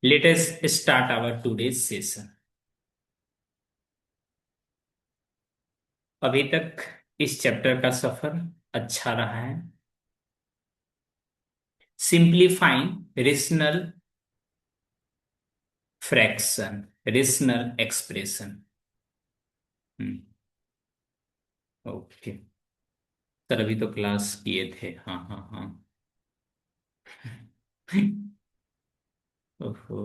Let us start our today's session. अभी तक इस चैप्टर का सफर अच्छा रहा है। Simplifying rational fraction, rational expression. Okay. Sir अभी तो क्लास किए थे। हाँ हाँ हाँ। ओहो,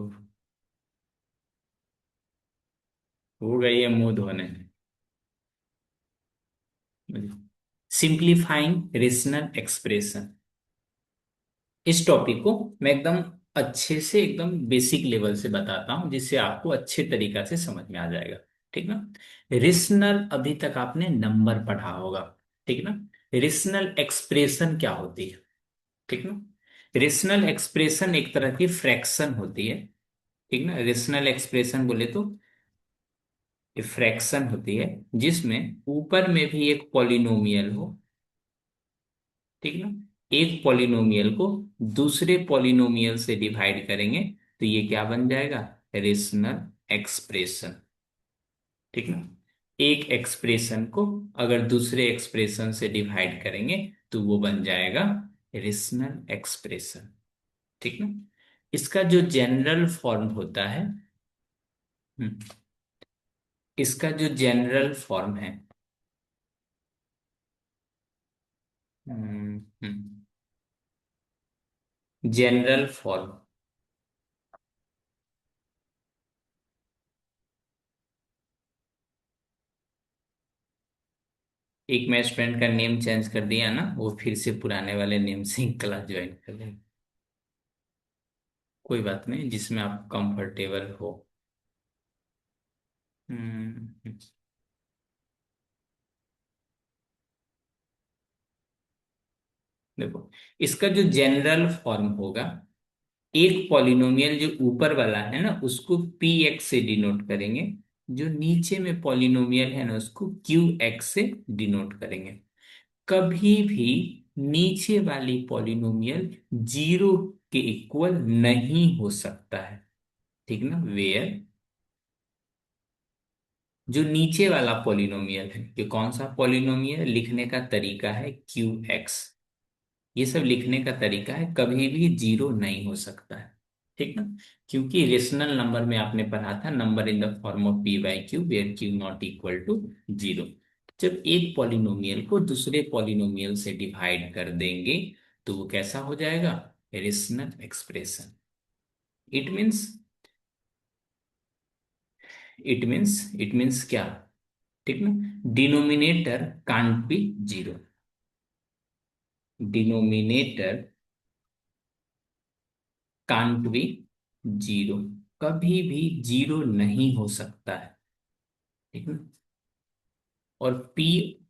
हो गई है मुंह धोने। सिंप्लीफाइंग रेशनल एक्सप्रेशन, इस टॉपिक को मैं एकदम अच्छे से, एकदम बेसिक लेवल से बताता हूं, जिससे आपको अच्छे तरीका से समझ में आ जाएगा। ठीक ना। रेशनल अभी तक आपने नंबर पढ़ा होगा। ठीक ना। रेशनल एक्सप्रेशन क्या होती है? ठीक ना। रेशनल एक्सप्रेशन एक तरह की फ्रैक्शन होती है। ठीक ना। रेशनल एक्सप्रेशन बोले तो फ्रैक्शन होती है जिसमें ऊपर में भी एक पॉलिनोमियल हो। ठीक ना। एक पॉलिनोमियल को दूसरे पॉलिनोमियल से डिवाइड करेंगे तो ये क्या बन जाएगा? Rational expression. ठीक ना। एक एक्सप्रेशन को अगर दूसरे एक्सप्रेशन से डिवाइड करेंगे तो वो बन जाएगा रेशनल एक्सप्रेशन। ठीक ना। इसका जो जनरल फॉर्म होता है, हम्म, इसका जो जनरल फॉर्म है, जनरल फॉर्म, एक मैं स्टूडेंट का नेम चेंज कर दिया ना, वो फिर से पुराने वाले नेम से ही क्लास ज्वाइन कर लेगा। कोई बात नहीं, जिसमें आप कंफर्टेबल हो। हम्म, देखो, इसका जो जनरल फॉर्म होगा, एक पॉलिनोमियल जो ऊपर वाला है ना उसको पी एक्स से डिनोट करेंगे, जो नीचे में पॉलिनोमियल है ना उसको क्यू एक्स से डिनोट करेंगे। कभी भी नीचे वाली पॉलिनोमियल जीरो के इक्वल नहीं हो सकता है। ठीक ना। वेयर, जो नीचे वाला पॉलिनोमियल है, ये कौन सा पॉलिनोमियल लिखने का तरीका है? Q x. ये सब लिखने का तरीका है, कभी भी जीरो नहीं हो सकता है। ठीक ना। क्योंकि रेशनल नंबर में आपने पढ़ा था, number in the form of p by q where q not equal to zero. जब एक पॉलिनोमियल को दूसरे पॉलिनोमियल से डिवाइड कर देंगे तो वो कैसा हो जाएगा? Rational expression. It means, it means क्या? ठीक ना। Denominator can't be zero. Denominator can't be zero, कभी भी जीरो नहीं हो सकता है। ठीक ना। और पी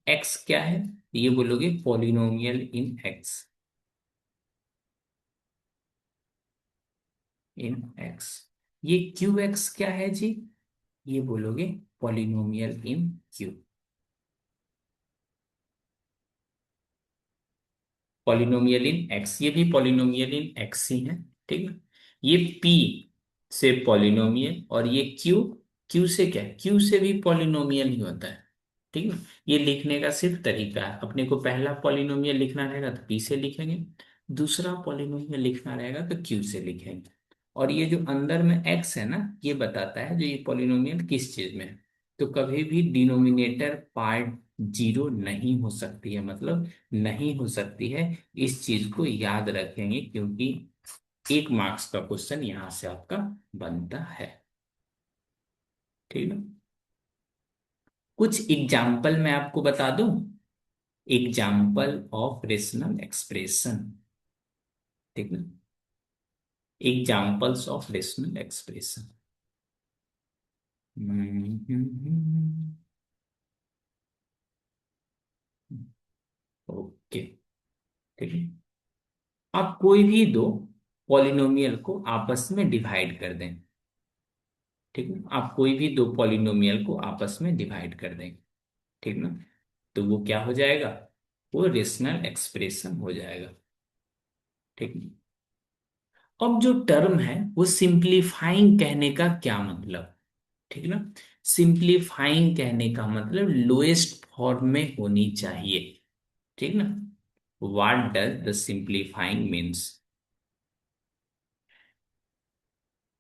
एक्स क्या है? ये बोलोगे पॉलिनोमियल इन एक्स, इन एक्स। ये क्यू एक्स क्या है जी? ये बोलोगे पॉलिनोमियल इन क्यू। पॉलिनोमियल इन एक्स, ये भी पॉलिनोमियल इन एक्स ही है। ठीक है। ये पी से पॉलिनोमियल, और ये क्यू, क्यू से क्या है? क्यू से भी पॉलिनोमियल ही होता है। ठीक है। ये लिखने का सिर्फ तरीका है, अपने को पहला पॉलिनोमियल लिखना रहेगा तो पी से लिखेंगे, दूसरा पॉलिनोमियल लिखना रहेगा तो क्यू से लिखेंगे। और ये जो अंदर में एक्स है ना, ये बताता है जो ये पॉलिनोमियल किस चीज में है। तो कभी भी डिनोमिनेटर पार्ट जीरो नहीं हो सकती है, मतलब नहीं हो सकती है। इस चीज को याद रखेंगे, क्योंकि एक मार्क्स का क्वेश्चन यहां से आपका बनता है। ठीक है। कुछ एग्जाम्पल मैं आपको बता दूं। Example of rational expression. ठीक है। Examples of rational expression. Okay. ठीक है। आप कोई भी दो पॉलिनोमियल को आपस में डिवाइड कर दें। ठीक है। आप कोई भी दो पॉलिनोमियल को आपस में डिवाइड कर दें। ठीक ना। तो वो क्या हो जाएगा? वो रेशनल एक्सप्रेशन हो जाएगा। ठीक है। अब जो टर्म है वो सिंप्लीफाइंग कहने का क्या मतलब, ठीक ना। सिंप्लीफाइंग कहने का मतलब लोएस्ट फॉर्म में होनी चाहिए, ठीक ना। What does the simplifying means.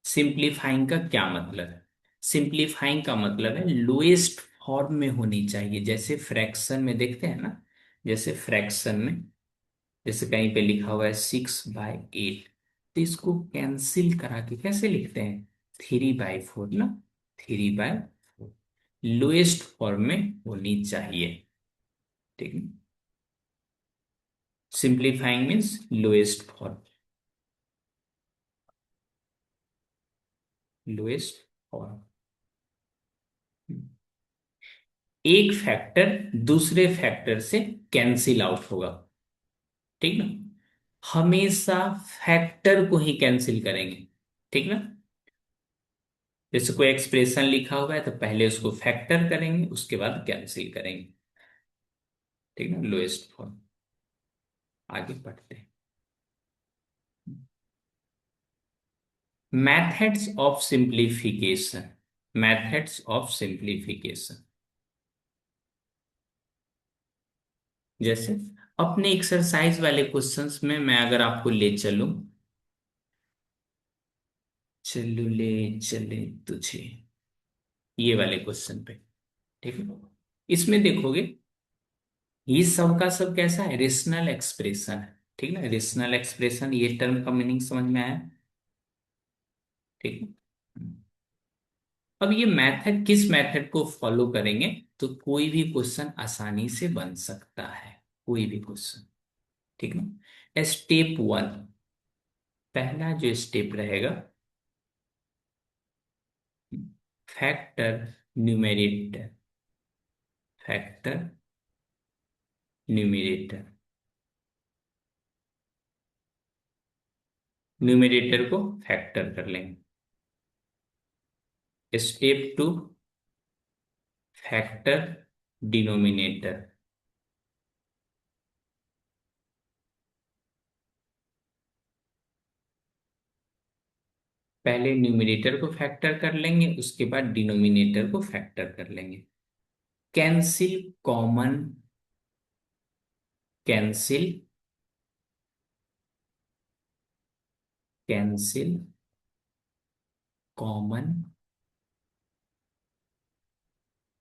Simplifying का क्या मतलब है। सिंप्लीफाइंग का मतलब है लोएस्ट फॉर्म में होनी चाहिए। जैसे फ्रैक्शन में देखते हैं ना, जैसे फ्रैक्शन में, जैसे कहीं पे लिखा हुआ है 6/8, तो इसको कैंसिल करा के कैसे लिखते हैं, 3/4 ना, 3/4 लोएस्ट फॉर्म में होनी चाहिए, ठीक है। Simplifying means lowest form, lowest form. एक फैक्टर दूसरे फैक्टर से कैंसिल आउट होगा, ठीक ना। हमेशा फैक्टर को ही कैंसिल करेंगे, ठीक ना। जैसे कोई एक्सप्रेशन लिखा हुआ है तो पहले उसको फैक्टर करेंगे, उसके बाद कैंसिल करेंगे, ठीक ना, लोएस्ट फॉर्म। आगे बढ़ते हैं। Methods of simplification, methods of simplification. जैसे अपने एक्सरसाइज वाले क्वेश्चंस में मैं अगर आपको ले चलूं, चलू ले चले तुझे, ये वाले क्वेश्चन पे, ठीक है। इसमें देखोगे ये सब का सब कैसा है, रेशनल एक्सप्रेशन है, ठीक ना। रेशनल एक्सप्रेशन, ये टर्म का मीनिंग समझ में आया, ठीक है। अब ये मेथड, किस मेथड को फॉलो करेंगे तो कोई भी क्वेश्चन आसानी से बन सकता है, कोई भी क्वेश्चन, ठीक ना। स्टेप 1, पहला जो स्टेप रहेगा, factor numerator, factor numerator, numerator को फैक्टर कर लेंगे। स्टेप 2, फैक्टर डिनोमिनेटर, पहले न्यूमरेटर को फैक्टर कर लेंगे, उसके बाद डिनोमिनेटर को फैक्टर कर लेंगे। Cancel common, cancel, cancel common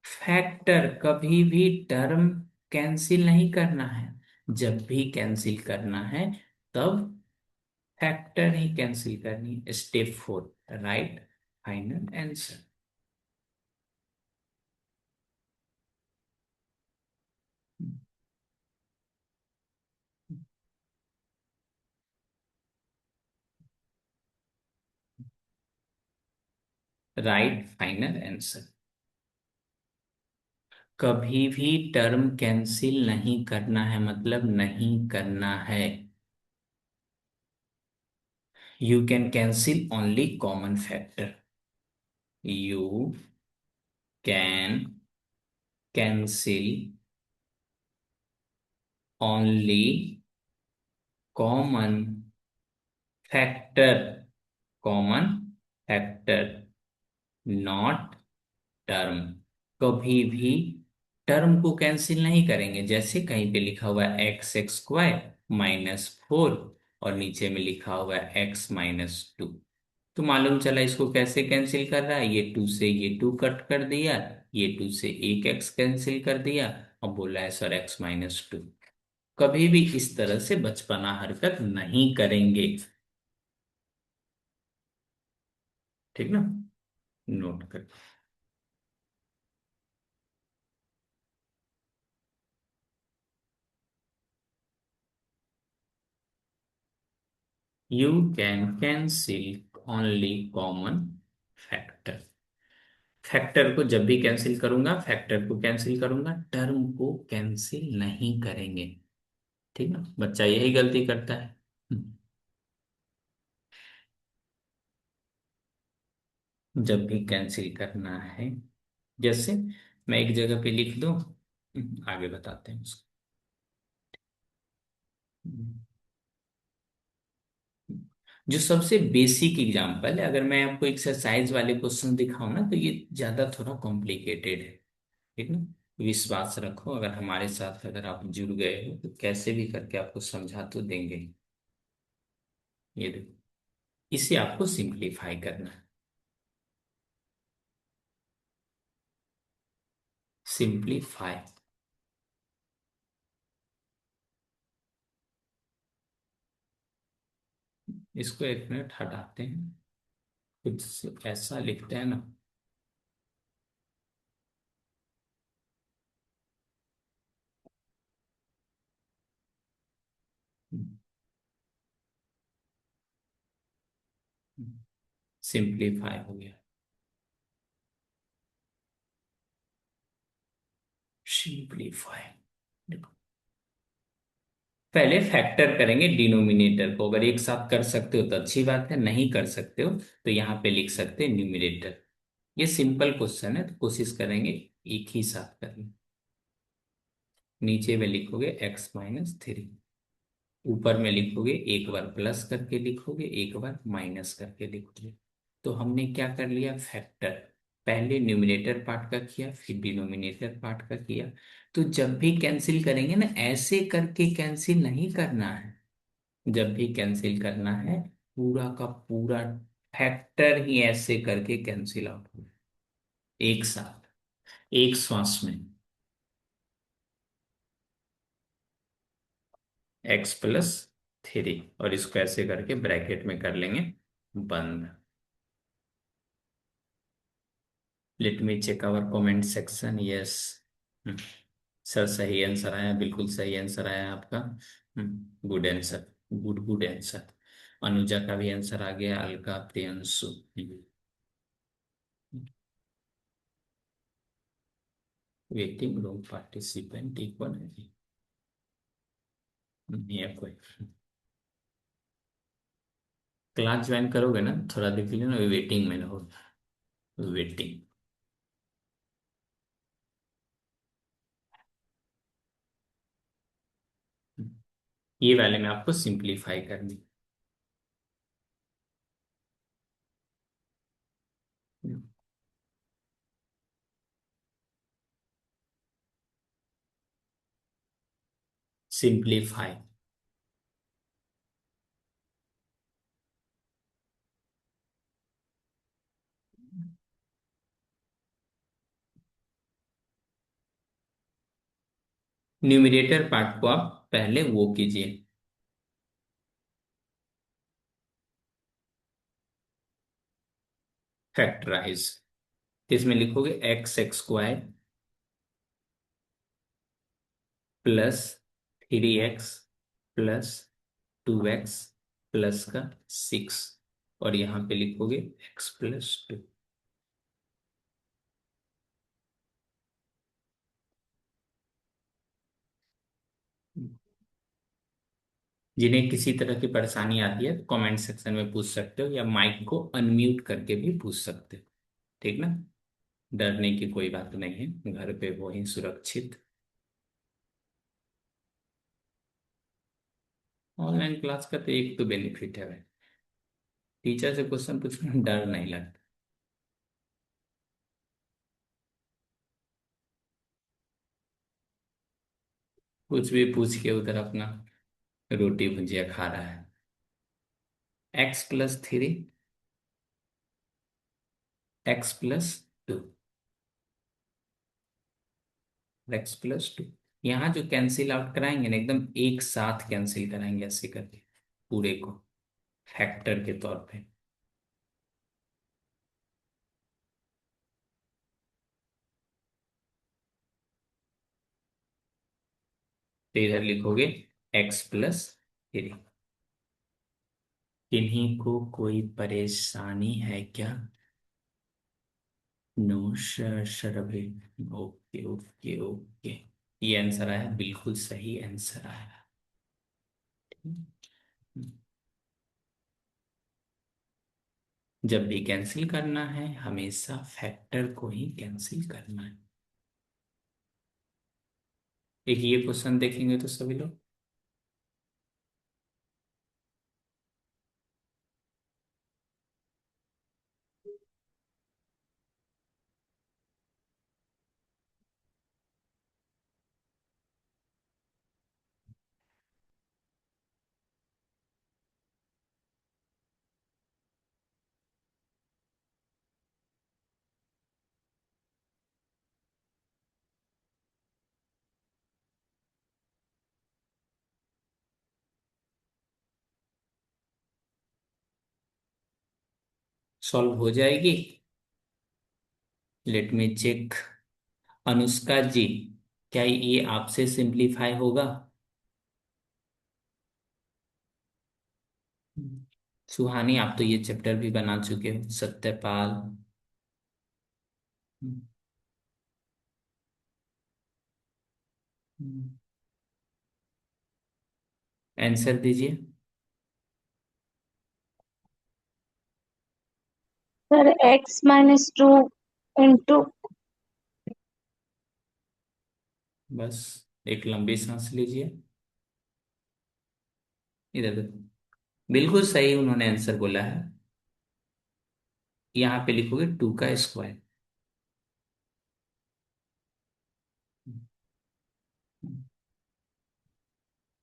factor. कभी भी टर्म कैंसिल नहीं करना है, जब भी कैंसिल करना है तब फैक्टर ही कैंसिल करनी है। Step 4, right final answer. Right final answer. कभी भी टर्म कैंसिल नहीं करना है, मतलब नहीं करना है। You can cancel only common factor. You can cancel only common factor, common factor, not term. कभी भी टर्म को कैंसिल नहीं करेंगे। जैसे कहीं पे लिखा हुआ है x² - 4 और नीचे में लिखा हुआ है x - 2, तो मालूम चला इसको कैसे कैंसिल कर रहा है। ये 2 से ये 2 कट कर दिया, ये 2 से एक x कैंसिल कर दिया और बोला है सर x - 2। कभी भी इस तरह से बचपना हरकत नहीं करेंगे, ठीक ना, नोट कर। You can cancel only common factor. Factor को जब भी कैंसिल करूंगा, फैक्टर को कैंसिल करूंगा, टर्म को कैंसिल नहीं करेंगे, ठीक ना। बच्चा यही गलती करता है। जब भी कैंसिल करना है, जैसे मैं एक जगह पे लिख दूं, आगे बताते हैं उसको। जो सबसे बेसिक एग्जांपल है, अगर मैं आपको एक्सरसाइज वाले क्वेश्चन दिखाऊं ना, तो ये ज्यादा थोड़ा कॉम्प्लिकेटेड है। ठीक ना। विश्वास रखो, अगर हमारे साथ अगर आप जुड़ गए हो तो कैसे भी करके आपको समझा तो देंगे। ये देखो, इसे आपको सिंप्लीफाई करना है। सिंप्लीफाई। इसको एक मिनट हटाते हैं, कुछ ऐसा लिखते हैं ना। सिंप्लीफाई हो गया। सिंप्लीफाई। देखो, पहले फैक्टर करेंगे डिनोमिनेटर को, अगर एक साथ कर सकते हो तो अच्छी बात है, नहीं कर सकते हो तो यहाँ पे लिख सकते हैं न्यूमिनेटर। ये सिंपल क्वेश्चन है, तो कोशिश करेंगे एक ही साथ करने। नीचे में लिखोगे x-3, ऊपर में लिखोगे, एक बार प्लस करके लिखोगे, एक बार माइनस करके लिखोगे। तो हमने क्या कर लिया, फैक्टर। पहले न्यूमिनेटर पार्ट का किया, फिर डिनोमिनेटर पार्ट का किया। तो जब भी कैंसिल करेंगे ना, ऐसे करके कैंसिल नहीं करना है। जब भी कैंसिल करना है, पूरा का पूरा फैक्टर ही ऐसे करके कैंसिल आउट हो, एक साथ, एक श्वास में। x+3, और इसको ऐसे करके ब्रैकेट में कर लेंगे बंद। Late me check our comment section. Yes sir, सही आंसर आया, बिल्कुल सही आंसर आया आपका। Good answer. Good good answer. Anuja का भी आंसर आ गया, Alka, Priyanshu. Waiting room participant equal है, नहीं है कोई। क्लास ज्वाइन करोगे ना, थोड़ा देख लीजिए ना, वेटिंग में रहो। वेटिंग। ये वाले में आपको सिंप्लीफाई करनी। सिंप्लीफाई। न्यूमिनेटर पार्ट को आप पहले वो कीजिए, फैक्टराइज। इसमें लिखोगे x² +3x +2x प्लस का 6, और यहाँ पे लिखोगे x+2। जिन्हें किसी तरह की परेशानी आती है, कमेंट सेक्शन में पूछ सकते हो, या माइक को अनम्यूट करके भी पूछ सकते हो। ठीक ना। डरने की कोई बात नहीं है, घर पे वो ही सुरक्षित। ऑनलाइन क्लास का तो एक तो बेनिफिट है भाई, टीचर से क्वेश्चन पूछना डर नहीं लगता। कुछ भी पूछ के उधर अपना रोटी भुजिया खा रहा है। x+3, x+2, x+2। यहाँ जो कैंसिल आउट कराएंगे ना, एकदम एक साथ कैंसिल कराएंगे ऐसे करके पूरे को, फैक्टर के तौर पे। तो इधर लिखोगे x+3। किन्हीं को कोई परेशानी है क्या? नो शरबे। Okay okay okay. ये आंसर आया, बिल्कुल सही आंसर आया। जब भी कैंसिल करना है, हमेशा फैक्टर को ही कैंसिल करना है। एक ये क्वेश्चन देखेंगे तो सभी लोग, सॉल्व हो जाएगी। Let me check. Anushka ji, क्या ये आपसे सिंप्लीफाई होगा? सुहानी, आप तो ये चैप्टर भी बना चुके हो। सत्यपाल। आंसर दीजिए। Sir x-2 into. बस एक लंबी सांस लीजिए। इधर देखो। बिल्कुल सही उन्होंने आंसर बोला है। यहाँ पे लिखोगे 2 का स्क्वायर।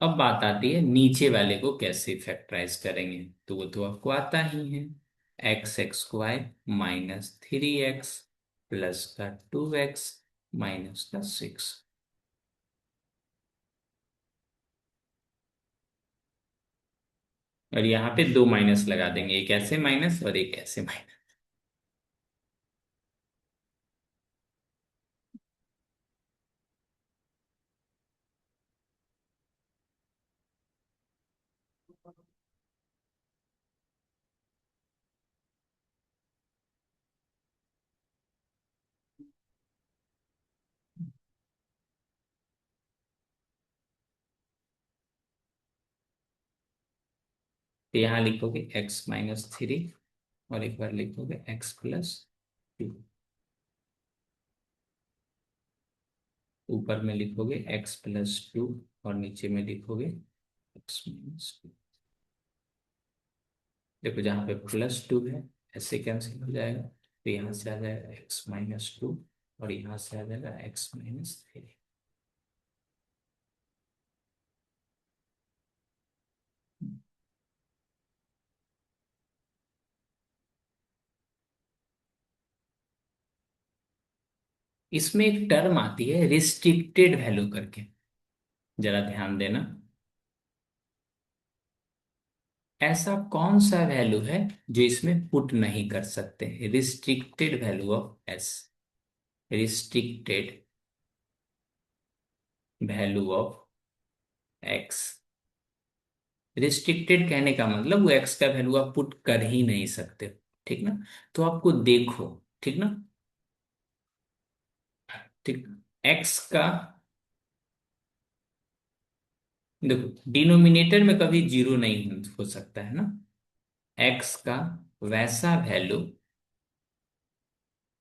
अब बात आती है नीचे वाले को कैसे फैक्टराइज करेंगे, तो वो तो आपको आता ही है। x² -3x प्लस का 2x माइनस का 6। और यहाँ पे दो माइनस लगा देंगे, एक ऐसे माइनस और एक ऐसे माइनस। तो यहाँ लिखोगे x-3 और एक बार लिखोगे x+2। ऊपर में लिखोगे x+2 और नीचे में लिखोगे x-2। देखो जहाँ पे +2 है, ऐसे कैंसिल हो जाएगा, तो यहाँ से आ जाएगा x-2 और यहाँ से आ जाएगा x-3। इसमें एक टर्म आती है रिस्ट्रिक्टेड वैल्यू करके, जरा ध्यान देना। ऐसा कौन सा वैल्यू है जो इसमें पुट नहीं कर सकते? Restricted value of S. Restricted value of x. Restricted कहने का मतलब वो एक्स का वैल्यू आप पुट कर ही नहीं सकते। ठीक ना? तो आपको देखो। ठीक ना? ठीक। एक्स का, देखो डिनोमिनेटर में कभी जीरो नहीं हो सकता है ना। एक्स का वैसा वैल्यू,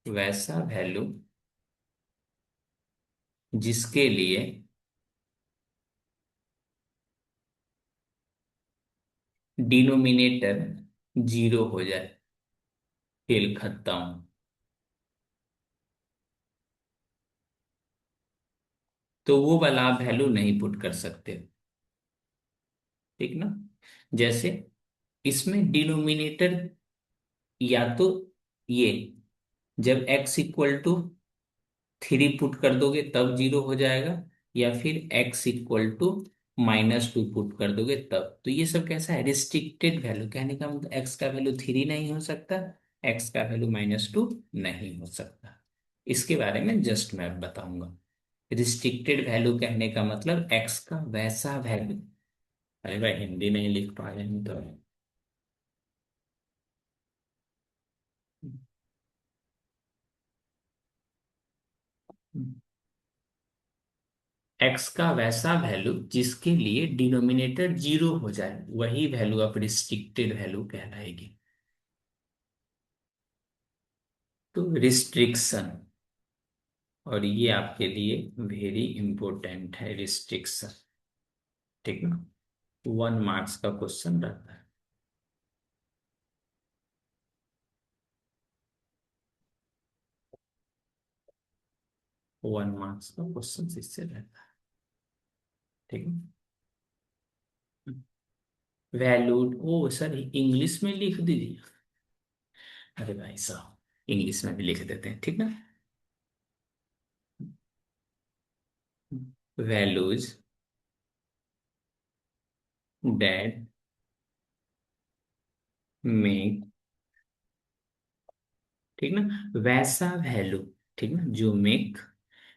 वैसा वैल्यू जिसके लिए डिनोमिनेटर जीरो हो जाए, खेल खत्म। तो वो वाला आप वैल्यू नहीं पुट कर सकते। ठीक ना? जैसे इसमें डिनोमिनेटर या तो ये, जब x=3 पुट कर दोगे तब जीरो हो जाएगा, या फिर x=-2 पुट कर दोगे तब। तो ये सब कैसा है? रिस्ट्रिक्टेड वैल्यू कहने का मतलब x का वैल्यू 3 नहीं हो सकता, x का वैल्यू -2 नहीं हो सकता। इसके बारे में जस्ट मैं बताऊंगा। रिस्ट्रिक्टेड वैल्यू कहने का मतलब x का वैसा वैल्यू। अरे भाई हिंदी नहीं लिख पा रहे हैं तो। एक्स का वैसा वैल्यू जिसके लिए डिनोमिनेटर जीरो हो जाए, वही वैल्यू अब रिस्ट्रिक्टेड वैल्यू कहलाएगी। तो रिस्ट्रिक्शन, और ये आपके लिए वेरी इंपॉर्टेंट है रिस्ट्रिक्शन। ठीक ना? 1 मार्क्स का क्वेश्चन रहता है। 1 मार्क्स का क्वेश्चन इससे रहता है। ठीक है। वैल्यूड, ओ सर इंग्लिश में लिख दीजिए। अरे भाई साहब, इंग्लिश में भी लिख देते हैं, ठीक ना? वैल्यूज दैट मेक ठीक ना, वैसा वैल्यू, ठीक ना, जो make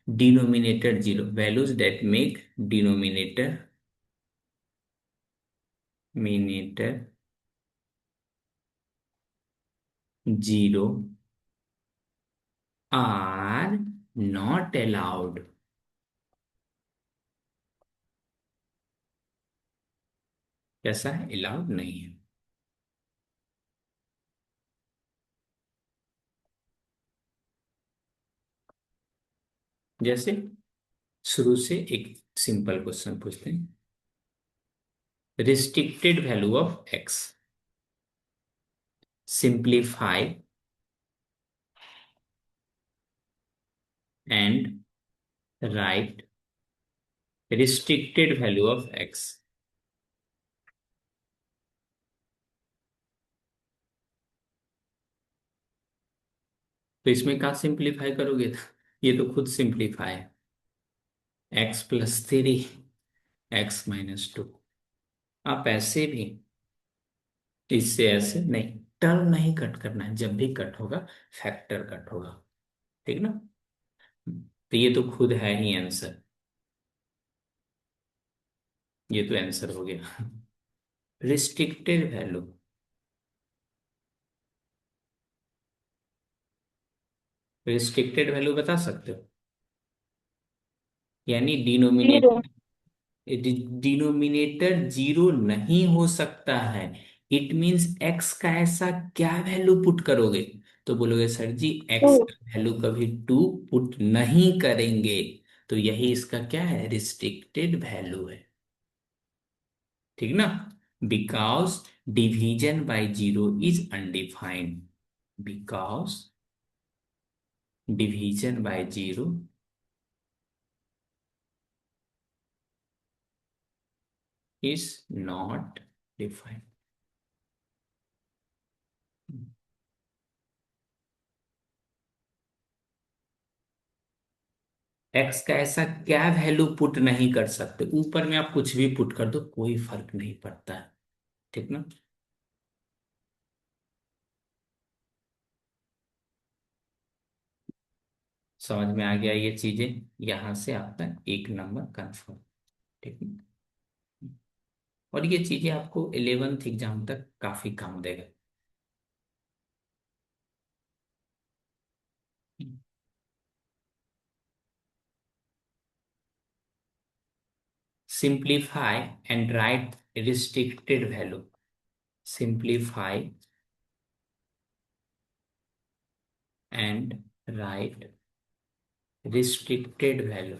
denominator zero, values that make denominator मिनेटर जीरो आर नॉट अलाउड। कैसा है, अलाउड नहीं है। जैसे शुरू से एक सिंपल क्वेश्चन पूछते हैं, restricted value of x, simplify and right restricted value of x. तो इसमें क्या सिंप्लीफाई करोगे, ये तो खुद सिंप्लीफाई है, x+3 x-2। आप ऐसे भी, इससे ऐसे नहीं, टर्म नहीं कट करना है, जब भी कट होगा फैक्टर कट होगा, ठीक ना। तो ये तो खुद है ही आंसर, ये तो आंसर हो गया। रिस्ट्रिक्टेड वैल्यू, रिस्ट्रिक्टेड वैल्यू बता सकते हो, यानी जीरो। डिनोमिनेटर, डिनोमिनेटर जीरो नहीं हो सकता है। इट मींस एक्स का ऐसा क्या वैल्यू पुट करोगे, तो बोलोगे सर जी टू। एक्स का वैल्यू कभी टू पुट नहीं करेंगे। तो यही इसका क्या है, रिस्ट्रिक्टेड वैल्यू है, ठीक ना। Because division by zero is undefined, because division by zero is not defined. X का ऐसा क्या वैल्यू पुट नहीं कर सकते, ऊपर में आप कुछ भी पुट कर दो कोई फर्क नहीं पड़ता है, ठीक ना। समझ में आ गया ये चीजें, यहां से आपका एक नंबर कंफर्म, ठीक है। और ये चीजें आपको 11th एग्जाम तक काफी काम देगा। Simplify and right restricted value, simplify and right restricted value.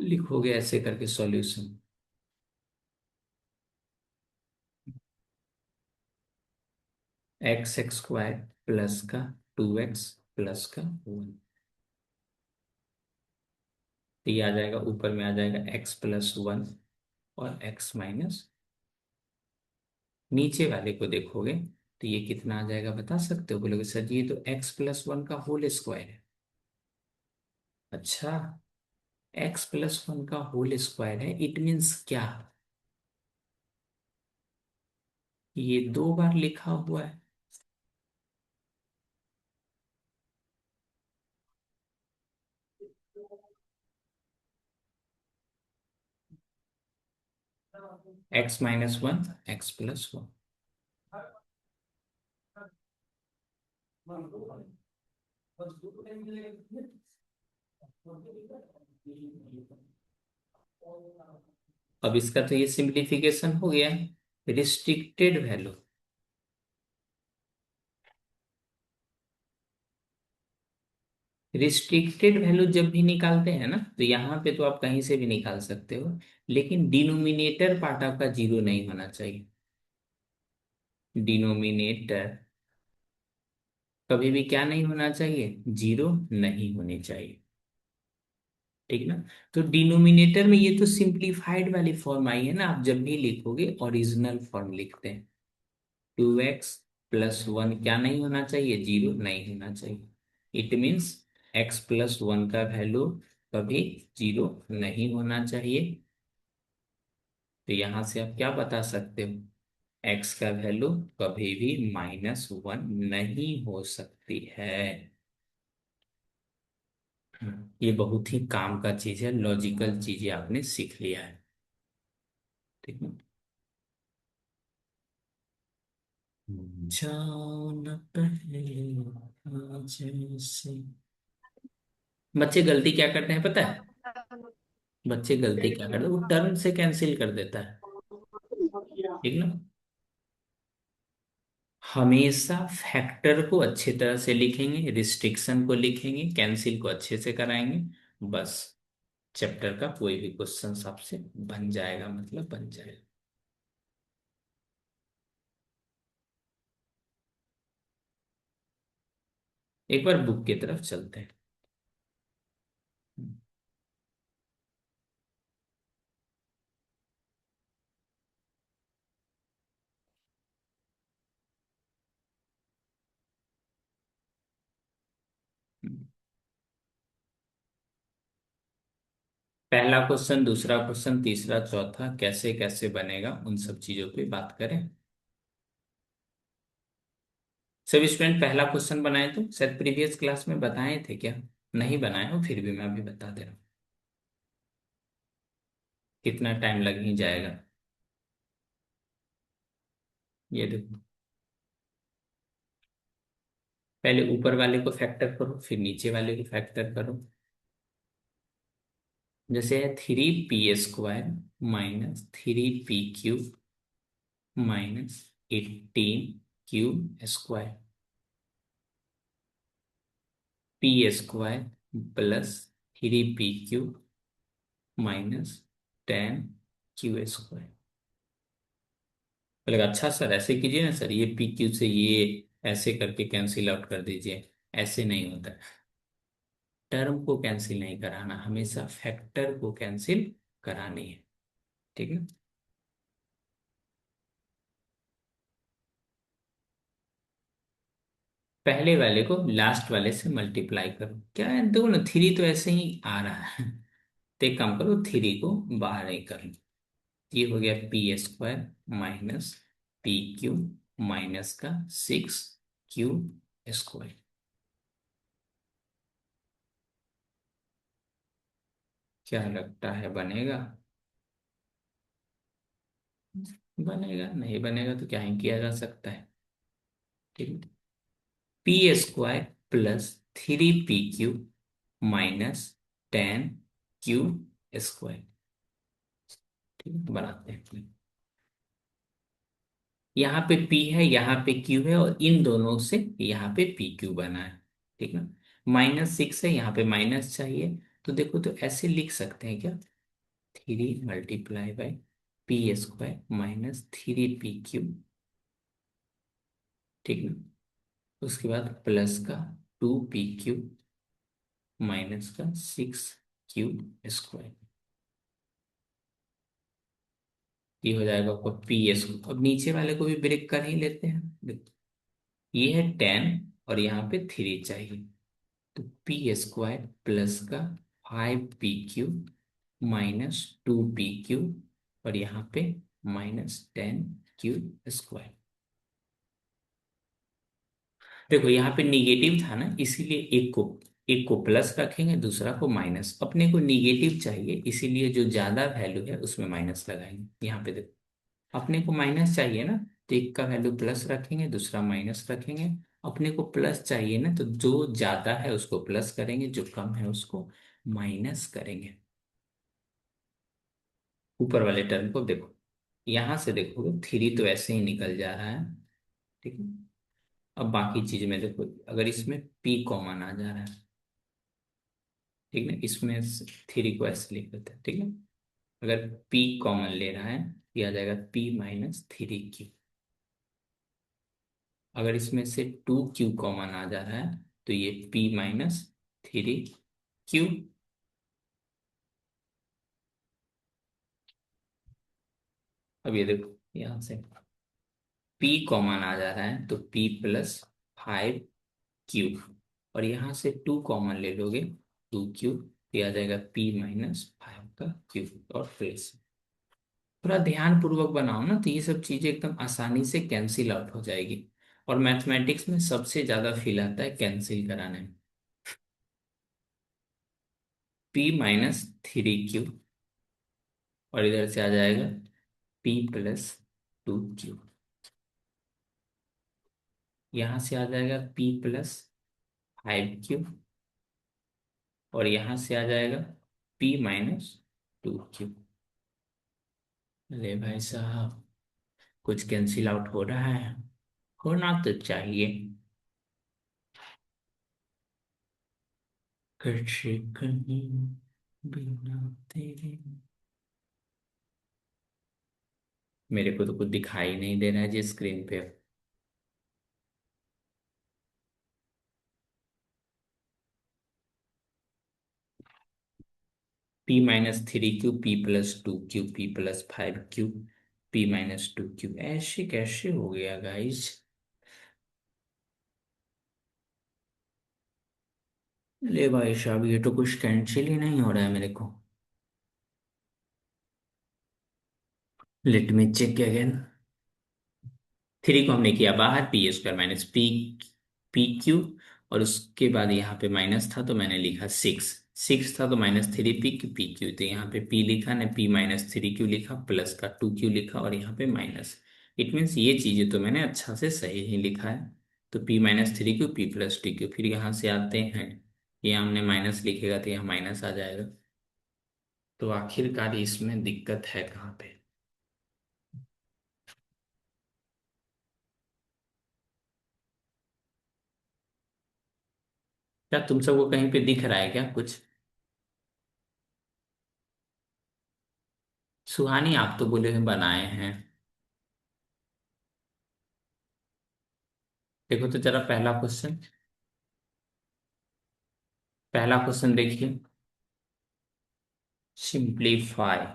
लिखोगे ऐसे करके सॉल्यूशन, x² प्लस का 2x प्लस का 1, तो ये आ जाएगा, ऊपर में आ जाएगा x+1 और x-, नीचे वाले को देखोगे तो ये कितना आ जाएगा बता सकते हो, बोलोगे सर जी ये तो x+1 का होल स्क्वायर है। अच्छा, x+1 का होल स्क्वायर है, इट मीन्स क्या, ये दो बार लिखा हुआ है। x-1 x+1। अब इसका तो ये सिंप्लीफिकेशन हो गया, रिस्ट्रिक्टेड वैल्यू, रिस्ट्रिक्टेड वैल्यू जब भी निकालते हैं ना, तो यहाँ पे तो आप कहीं से भी निकाल सकते हो, लेकिन डिनोमिनेटर पार्ट आपका जीरो नहीं होना चाहिए, डिनोमिनेटर कभी भी क्या नहीं होना चाहिए, जीरो नहीं होनी चाहिए, ठीक ना। तो डिनोमिनेटर में ये तो सिंप्लीफाइड वाली फॉर्म आई है ना, आप जब भी लिखोगे ओरिजिनल फॉर्म लिखते हैं, 2x+1 क्या नहीं होना चाहिए, जीरो नहीं होना चाहिए। इट मीन्स x+1 का वैल्यू कभी जीरो नहीं होना चाहिए, तो यहां से आप क्या बता सकते हो, एक्स का वैल्यू कभी भी -1 नहीं हो सकती है। ये बहुत ही काम का चीज है, लॉजिकल चीजें आपने सीख लिया है। ठीक है। जाओ न पहले आज से। बच्चे गलती क्या करते हैं पता है? बच्चे गलती क्या करते हैं, वो टर्म से कैंसिल कर देता है। ठीक ना। हमेशा फैक्टर को अच्छी तरह से लिखेंगे, रिस्ट्रिक्शन को लिखेंगे, कैंसिल को अच्छे से कराएंगे, बस चैप्टर का कोई भी क्वेश्चन आपसे बन जाएगा, मतलब बन जाएगा। एक बार बुक की तरफ चलते हैं। पहला क्वेश्चन, दूसरा क्वेश्चन, तीसरा, चौथा कैसे कैसे बनेगा, उन सब चीजों पे बात करें। सभी स्टूडेंट पहला क्वेश्चन बनाए तो शायद प्रीवियस क्लास में बताए थे क्या? नहीं बनाए हो फिर भी मैं अभी बता दे रहा हूँ। कितना टाइम लग ही जाएगा। ये देखो, पहले ऊपर वाले को फैक्टर करो, फिर नीचे वाले को फैक्टर करो। जैसे है 3p² -3p³ -18q², p² + 3p³ -10q²। बोलेगा अच्छा सर ऐसे कीजिए ना सर, ये PQ से ये ऐसे करके कैंसिल आउट कर दीजिए। ऐसे नहीं होता। टर्म को कैंसिल नहीं कराना, हमेशा फैक्टर को कैंसिल करानी है। ठीक है। पहले वाले को लास्ट वाले से मल्टीप्लाई करो, क्या है देखो ना, 3 तो ऐसे ही आ रहा है। तो एक काम करो, 3 को बाहर ही कर लो। ये हो गया p² -pq माइनस का 6q²। क्या लगता है बनेगा? बनेगा, नहीं बनेगा तो क्या ही किया जा सकता है। ठीक है। p² + 3pq -10q²। ठीक है, बनाते हैं। यहाँ पे p है, यहाँ पे q है, और इन दोनों से यहाँ पे pq बना है। ठीक है। -6 है, यहाँ पे माइनस चाहिए। तो देखो, तो ऐसे लिख सकते हैं क्या, 3 × p² -3pq। ठीक है। उसके बाद प्लस का 2pq माइनस का 6q²। ये हो जाएगा आपका PS। अब नीचे वाले को भी ब्रेक कर ही लेते हैं, देखो ये है 10 और यहाँ पे 3 चाहिए। तो p² प्लस का 5pq -2pq और यहाँ पे -10q²। देखो यहाँ पे निगेटिव था ना, इसीलिए एक को प्लस रखेंगे, दूसरा को माइनस। अपने को निगेटिव चाहिए, इसीलिए जो ज्यादा वैल्यू है उसमें माइनस लगाएंगे। यहाँ पे देखो, अपने को माइनस चाहिए ना, तो एक का वैल्यू प्लस रखेंगे, दूसरा माइनस रखेंगे। अपने को प्लस चाहिए ना, तो जो ज्यादा है उसको प्लस करेंगे, जो कम है उसको माइनस करेंगे। ऊपर वाले टर्म को देखो, यहां से देखो 3 तो ऐसे ही निकल जा रहा है। ठीक है। अब बाकी चीज में देखो, अगर इसमें p कॉमन आ जा रहा है, ठीक है, इसमें 3 को ऐसे लिख देते हैं। ठीक है। अगर p कॉमन ले रहा है, ये आ जाएगा p -3q। अगर इसमें से 2q कॉमन आ जा रहा है, तो ये p -3q। अब ये देखो, यहां से p कॉमन आ जा रहा है, तो p + 5q। और यहां से 2 कॉमन ले लोगे, 2q, ये आ जाएगा p -5 का q। और प्लस थोड़ा ध्यान पूर्वक बनाओ ना, तो ये सब चीजें एकदम आसानी से कैंसिल आउट हो जाएगी। और मैथमेटिक्स में सबसे ज्यादा फील आता है कैंसिल कराने में। P-3Q, और इधर से आ जाएगा P+2Q। यहां से आ जाएगा P+5Q, और यहां से आ जाएगा P-2Q। अरे भाई साहब, कुछ कैंसिल आउट हो रहा है, होना तो चाहिए। कैसे कहीं बिना तेरे। मेरे को तो कुछ दिखाई नहीं दे रहा है जी स्क्रीन पे। P-3Q, P+2Q, P+5Q, P-2Q, ऐसे कैसे हो गया गाइस? ले भाई साहब, ये तो कुछ कैंसिल ही नहीं हो रहा है मेरे को। Late me check again. 3 को हमने किया बाहर, P² - P और उसके बाद यहाँ पे माइनस था तो मैंने लिखा 6। 6 था तो -3P तो यहाँ पे P लिखा ने, P-3Q लिखा, प्लस का 2Q लिखा, और यहाँ पे माइनस। इट मीन्स ये चीजें तो मैंने अच्छा से सही ही लिखा है। तो P-3Q, P+2Q, फिर यहाँ से आते हैं, ये हमने माइनस लिखेगा तो यहाँ माइनस आ जाएगा। तो आखिरकार इसमें दिक्कत है कहाँ पे? क्या तुम सबको कहीं पे दिख रहा है क्या कुछ? सुहानी, आप तो बोले हैं बनाए हैं। देखो तो जरा पहला क्वेश्चन, पहला क्वेश्चन देखिए। सिंप्लीफाई।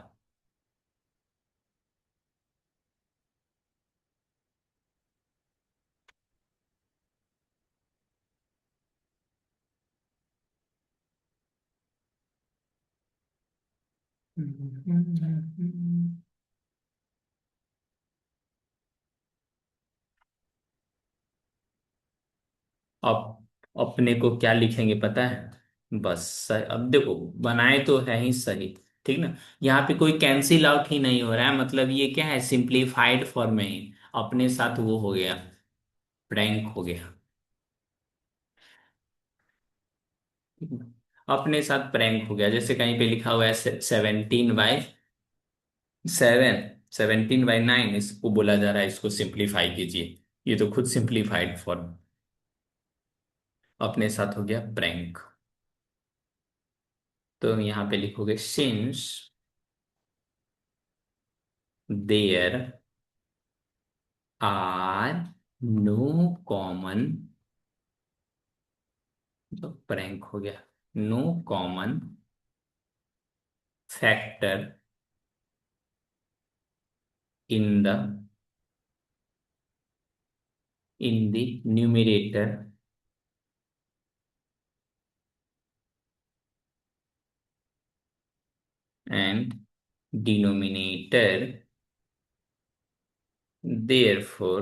अब अपने को क्या लिखेंगे पता है? बस सही, अब देखो बनाए तो है ही सही, ठीक ना। यहाँ पे कोई कैंसिल आउट ही नहीं हो रहा है, मतलब ये क्या है, सिंप्लीफाइड फॉर्म में ही अपने साथ वो हो गया, प्रैंक हो गया। ठीक ना? अपने साथ प्रैंक हो गया, जैसे कहीं पे लिखा हुआ है 17/7, 17/9, इसको बोला जा रहा है इसको सिंप्लीफाई कीजिए। ये तो खुद सिंप्लीफाइड फॉर्म, अपने साथ हो गया प्रैंक। तो यहाँ पे लिखोगे since there are no common, तो प्रैंक हो गया, no common factor in the numerator and denominator, therefore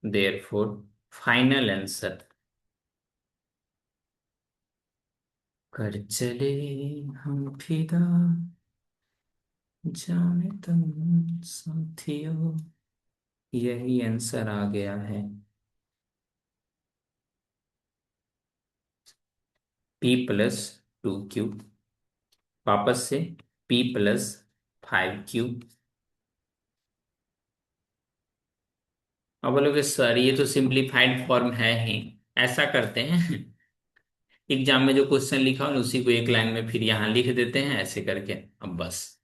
therefore final answer. कर चले हम फिदा, जाने तुम साथियों, यही आंसर आ गया है। P+2Q, वापस से P+5Q। अब बोलोगे सर ये तो सिंप्लीफाइड फॉर्म है ही। ऐसा करते हैं, एग्जाम में जो क्वेश्चन लिखा हो ना उसी को एक लाइन में फिर यहाँ लिख देते हैं ऐसे करके। अब बस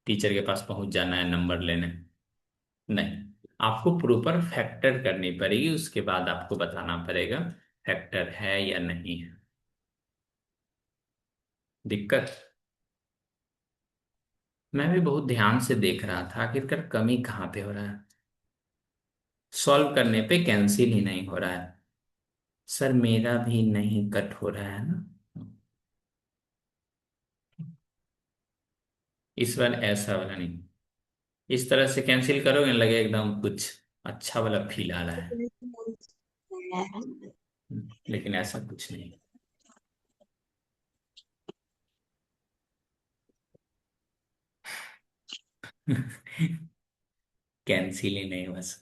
टीचर के पास पहुंच जाना है नंबर लेने। नहीं, आपको प्रॉपर फैक्टर करनी पड़ेगी, उसके बाद आपको बताना पड़ेगा फैक्टर है या नहीं है। दिक्कत, मैं भी बहुत ध्यान से देख रहा था आखिरकार कमी कहाँ पे हो रहा है। सॉल्व करने पे कैंसिल ही नहीं हो रहा है। सर मेरा भी नहीं कट हो रहा है ना। इस बार ऐसा वाला नहीं, इस तरह से कैंसिल करोगे लगे एकदम कुछ अच्छा वाला फील आ रहा है। लेकिन ऐसा कुछ नहीं। कैंसिल ही नहीं बस।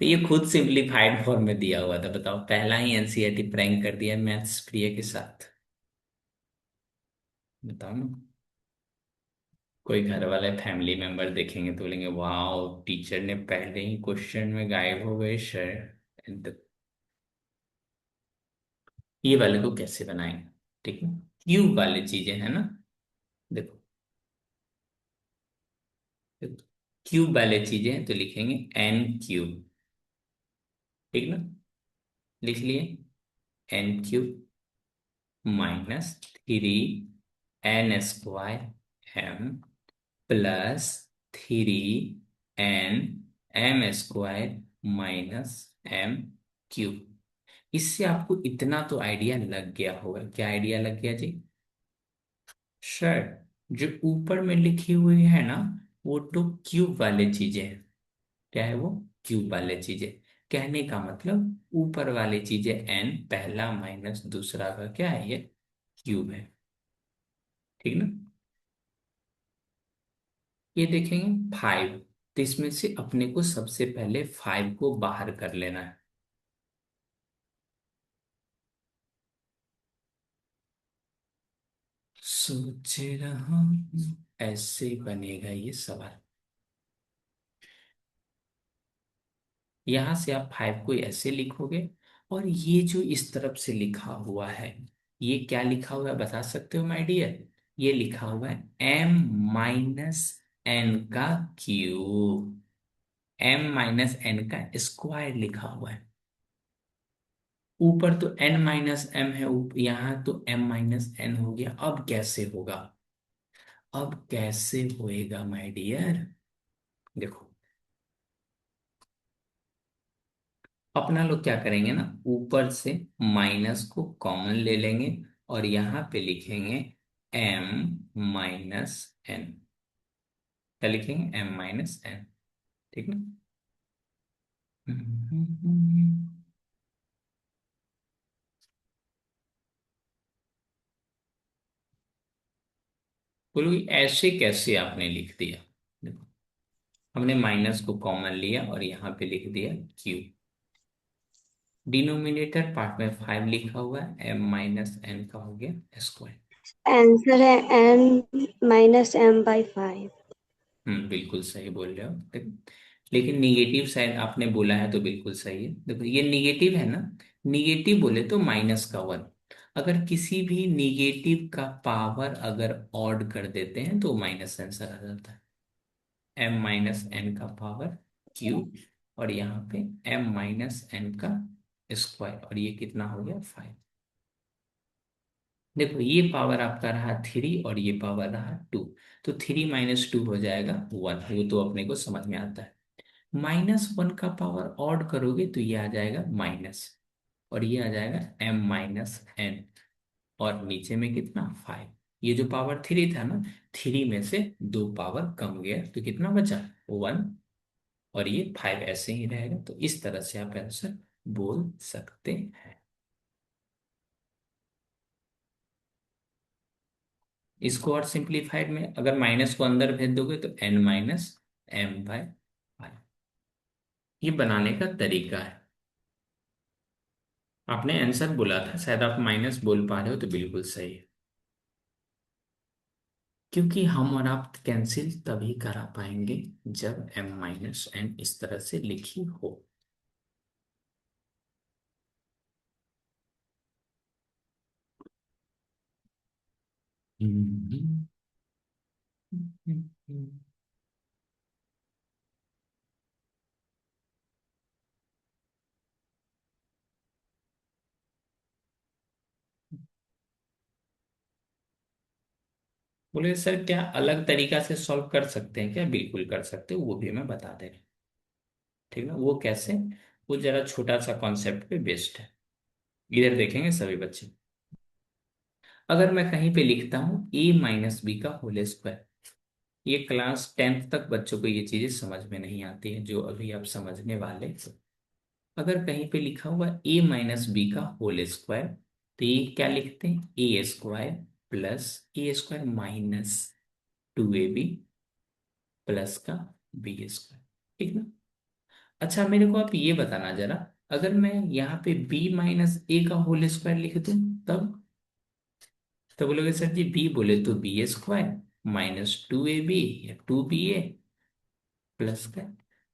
तो ये खुद सिंप्लीफाइड फॉर्म में दिया हुआ था, बताओ, पहला ही एनसीईआरटी प्रैंक कर दिया मैथ्स प्रिय के साथ। बताओ ना। कोई घर वाले फैमिली मेंबर देखेंगे तो बोलेंगे वाह, टीचर ने पहले ही क्वेश्चन में गायब हो गए सर। ये वाले को कैसे बनाएंगे? ठीक है, क्यूब वाली चीजें है ना। देखो, क्यूब वाले चीजें हैं तो लिखेंगे एन क्यूब। ठीक ना, लिख लिए, n cube minus 3 n² m plus 3 n m² -m³ इससे आपको इतना तो आइडिया लग गया होगा। क्या आइडिया लग गया जी? सर, जो ऊपर में लिखी हुई है ना, वो तो क्यूब वाले चीजें हैं। क्या है वो? क्यूब वाले चीजें। कहने का मतलब ऊपर वाली चीजें एन, पहला माइनस दूसरा का क्या है, ये क्यूब है। ठीक ना। ये देखेंगे 5, तो इसमें से अपने को सबसे पहले 5 को बाहर कर लेना है। सोच रहा हूं, ऐसे बनेगा ये सवाल। यहां से आप 5 को ऐसे लिखोगे, और ये जो इस तरफ से लिखा हुआ है, ये क्या लिखा हुआ है बता सकते हो माय डियर? ये लिखा हुआ है m-n का क्यूब, m-n का स्क्वायर लिखा हुआ है। ऊपर तो n-m है, यहाँ तो m-n हो गया। अब कैसे होगा? अब कैसे होएगा माय डियर? देखो, अपना लोग क्या करेंगे ना, ऊपर से माइनस को कॉमन ले लेंगे और यहाँ पे लिखेंगे m-n। क्या लिखेंगे? m-n। ठीक ना। बोलो कि ऐसे कैसे आपने लिख दिया? देखो, हमने माइनस को कॉमन लिया और यहाँ पे लिख दिया क्यू। डिनोमिनेटर पार्ट में 5 लिखा हुआ है, m-n का हो गया स्क्वायर। आंसर है n-m/5। बिल्कुल सही बोल रहे हो, देखो। लेकिन निगेटिव साइड आपने बोला है तो बिल्कुल सही है। देखो, ये निगेटिव है ना, निगेटिव बोले तो -1। अगर किसी भी निगेटिव का पावर अगर ऑड कर देते हैं तो माइनस आंसर आ जाता है। m-n का पावर क्यूब, और यहाँ पे m-n का स्क्वायर, और ये कितना हो गया 5। देखो, ये पावर आपका रहा 3 और ये पावर रहा 2, तो 3 - 2 हो जाएगा 1, वो तो अपने को समझ में आता है। -1 का पावर ऑड करोगे तो ये आ जाएगा माइनस, और ये आ जाएगा m-n, और नीचे में कितना 5। ये जो पावर 3 था ना, 3 में से 2 पावर कम गया तो कितना बचा 1, और ये 5 ऐसे ही रहेगा। तो इस तरह से आप आंसर बोल सकते हैं। इसको और सिंप्लीफाइड में अगर माइनस को अंदर भेज दोगे तो n-m/5। ये बनाने का तरीका है। आपने आंसर बोला था, शायद आप माइनस बोल पा रहे हो, तो बिल्कुल सही है। क्योंकि हम और आप कैंसिल तभी करा पाएंगे जब m-n इस तरह से लिखी हो। हम्म। बोले सर, क्या अलग तरीका से सॉल्व कर सकते हैं क्या? बिल्कुल कर सकते हो, वो भी मैं बता दे रहा हूँ। ठीक है, वो कैसे? वो जरा छोटा सा कॉन्सेप्ट पे बेस्ड है। इधर देखेंगे सभी बच्चे। अगर मैं कहीं पे लिखता हूं a - b का होल स्क्वायर, ये क्लास 10th तक बच्चों को ये चीजें समझ में नहीं आती है जो अभी आप समझने वाले। अगर कहीं पे लिखा हुआ ए माइनस बी का होल स्क्वायर, तो ये क्या लिखते हैं, ए स्क्वायर प्लस ए स्क्वायर माइनस 2ab प्लस का बी स्क्वायर। ठीक ना। अच्छा मेरे को आप ये बताना जरा, अगर मैं यहाँ पे b माइनस ए का होल स्क्वायर लिख दूं, तब तो बोलोगे सर जी b बोले तो बी स्क्वायर माइनस 2ab या 2ba प्लस का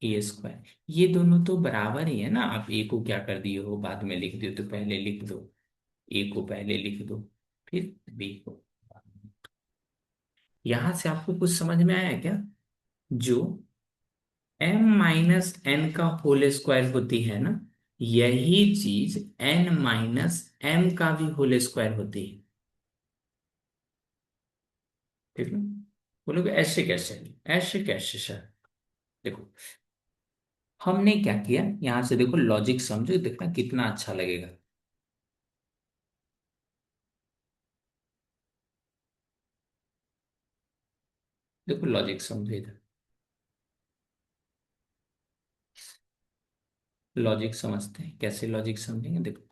ए स्क्वायर। ये दोनों तो बराबर ही है ना। आप ए को क्या कर दिए हो, बाद में लिख दियो, तो पहले लिख दो, ए को पहले लिख दो, फिर बी को। यहां से आपको कुछ समझ में आया क्या? जो m माइनस एन का होल स्क्वायर होती है ना, यही चीज n माइनस m का भी होल स्क्वायर होती है। ठीक है। बोलोगे ऐसे कैसे, ऐसे कैसे सर? देखो, हमने क्या किया, यहां से देखो लॉजिक समझो, देखना कितना अच्छा लगेगा। देखो लॉजिक समझो इधर, लॉजिक समझते हैं, कैसे लॉजिक समझेंगे देखो।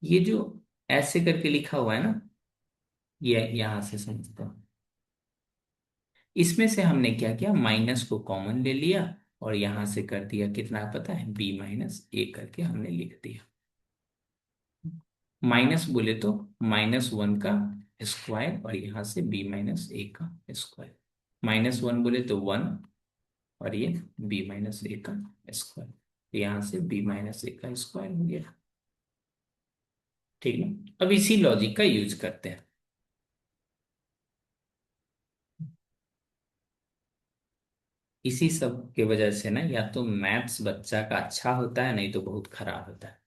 ये जो ऐसे करके लिखा हुआ है ना, ये यहां से समझते हैं। इसमें से हमने क्या किया, माइनस को कॉमन ले लिया और यहां से कर दिया कितना पता है, b माइनस ए करके हमने लिख दिया। माइनस बोले तो -1 का स्क्वायर और यहां से b माइनस ए का स्क्वायर। -1 बोले तो 1 और ये b माइनस ए का स्क्वायर, तो यहां से b माइनस ए का स्क्वायर हो गया। ठीक है। अब इसी लॉजिक का यूज करते हैं। इसी सब के वजह से ना, या तो मैथ्स बच्चा का अच्छा होता है, नहीं तो बहुत खराब होता है।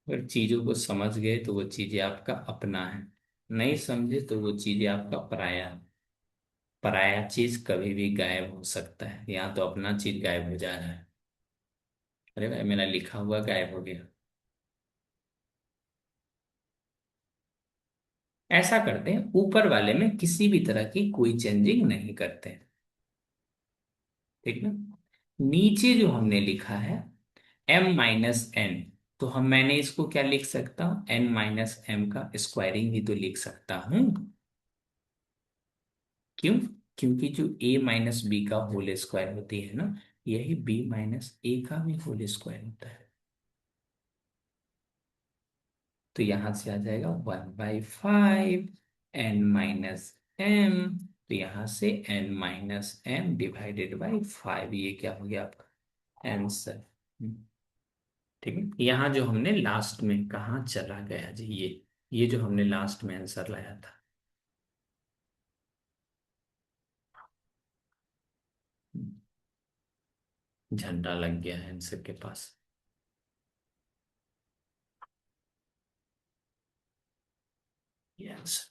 अगर चीजों को समझ गए तो वो चीजें आपका अपना है, नहीं समझे तो वो चीजें आपका पराया है। पराया चीज कभी भी गायब हो सकता है, यहाँ तो अपना चीज गायब हो जा रहा है। अरे भाई मेरा लिखा हुआ गायब हो गया। ऐसा करते हैं, ऊपर वाले में किसी भी तरह की कोई चेंजिंग नहीं करते हैं। ठीक ना। नीचे जो हमने लिखा है m-n, तो मैंने इसको क्या लिख सकता हूं, n-m का स्क्वायरिंग ही तो लिख सकता हूं। क्यों? क्योंकि जो a माइनस बी का होल स्क्वायर होती है ना, यही b माइनस ए का भी होल स्क्वायर होता है। तो यहां से आ जाएगा 1/5 n-m। तो यहां से n-m डिवाइडेड बाई 5, ये क्या हो गया आपका आंसर। ठीक है। यहाँ जो हमने लास्ट में कहाँ चला गया जी, ये जो हमने लास्ट में आंसर लाया था। झंडा लग गया है आंसर के पास। ये answer,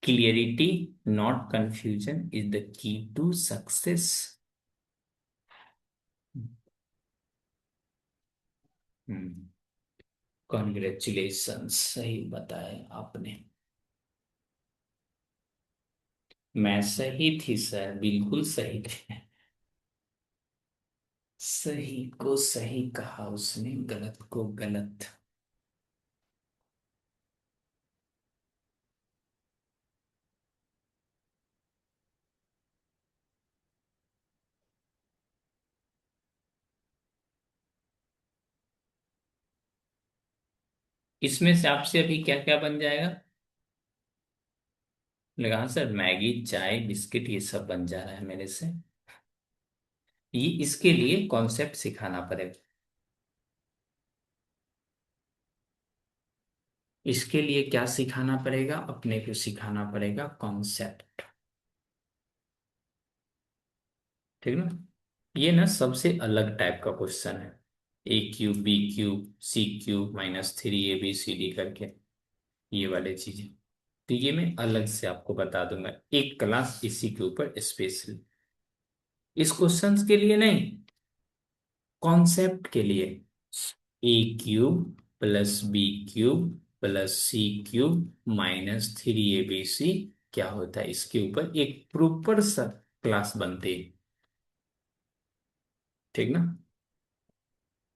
clarity not confusion is the key to success. Congratulation, सही बताया आपने। मैं सही थी सर, बिल्कुल सही थी। सही को सही कहा उसने, गलत को गलत। इसमें से आपसे अभी क्या क्या बन जाएगा? लगा हाँ सर, मैगी चाय बिस्किट ये सब बन जा रहा है मेरे से। ये इसके लिए कॉन्सेप्ट सिखाना पड़ेगा। इसके लिए क्या सिखाना पड़ेगा, अपने को सिखाना पड़ेगा कॉन्सेप्ट। ठीक ना। ये ना सबसे अलग टाइप का क्वेश्चन है, a³ b³ c³ -3 abcd करके, ये वाले चीजें। तो ये मैं अलग से आपको बता दूंगा, एक क्लास इसी के ऊपर स्पेशल, इस क्वेश्चंस के लिए नहीं, कॉन्सेप्ट के लिए। a³ plus b³ plus c³ minus 3abc क्या होता है, इसके ऊपर एक प्रॉपर सा क्लास बनती है। ठीक ना,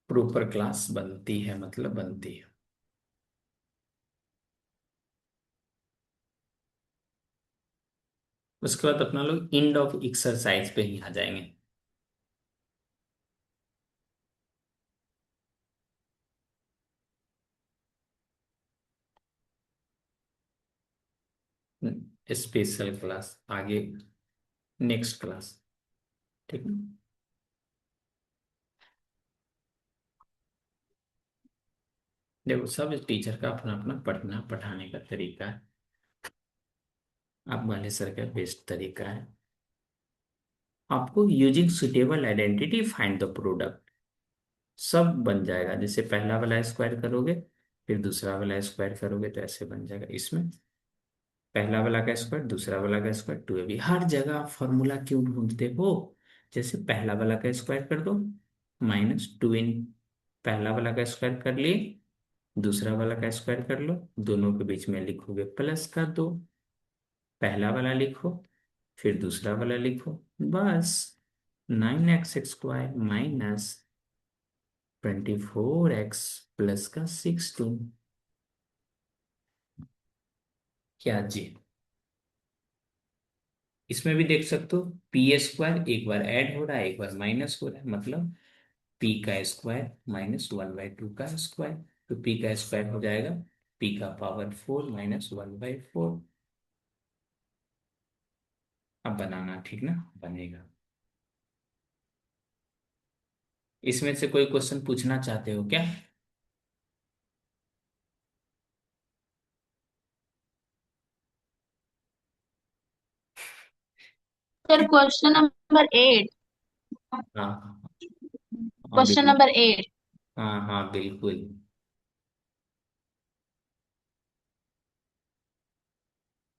प्रॉपर क्लास बनती है मतलब बनती है। उसके बाद अपना लोग एंड ऑफ एक्सरसाइज पे ही आ जाएंगे। स्पेशल क्लास आगे, नेक्स्ट क्लास। ठीक है। देखो सब टीचर का अपना अपना पढ़ना पढ़ाने का तरीका है। आप वाले सर का बेस्ट तरीका है। आपको using suitable identity find the product सब बन जाएगा। जैसे पहला वाला स्क्वायर करोगे, फिर दूसरा वाला स्क्वायर करोगे, तो ऐसे बन जाएगा। इसमें पहला वाला का स्क्वायर, दूसरा वाला का स्क्वायर, 2ab। हर जगह आप फॉर्मूला क्यों ढूंढते हो? जैसे पहला वाला का स्क्वायर कर दो, -2 इन पहला वाला का स्क्वायर कर लिए, दूसरा वाला का स्क्वायर कर लो, दोनों के बीच में लिखोगे प्लस का 2। पहला वाला लिखो, फिर दूसरा वाला लिखो, बस। 9x² माइनस 24x प्लस का 16। क्या जी? इसमें भी देख सकते हो, p² एक बार ऐड हो रहा है, एक बार माइनस हो रहा है, मतलब p² -1/2 का स्क्वायर। तो p का स्क्वायर हो जाएगा p का पावर 4 -1/4। अब बनाना, ठीक ना, बनेगा। इसमें से कोई क्वेश्चन पूछना चाहते हो क्या? Sir question number 8। हाँ हाँ क्वेश्चन बिल्कुल। नंबर 8। हाँ हाँ बिल्कुल।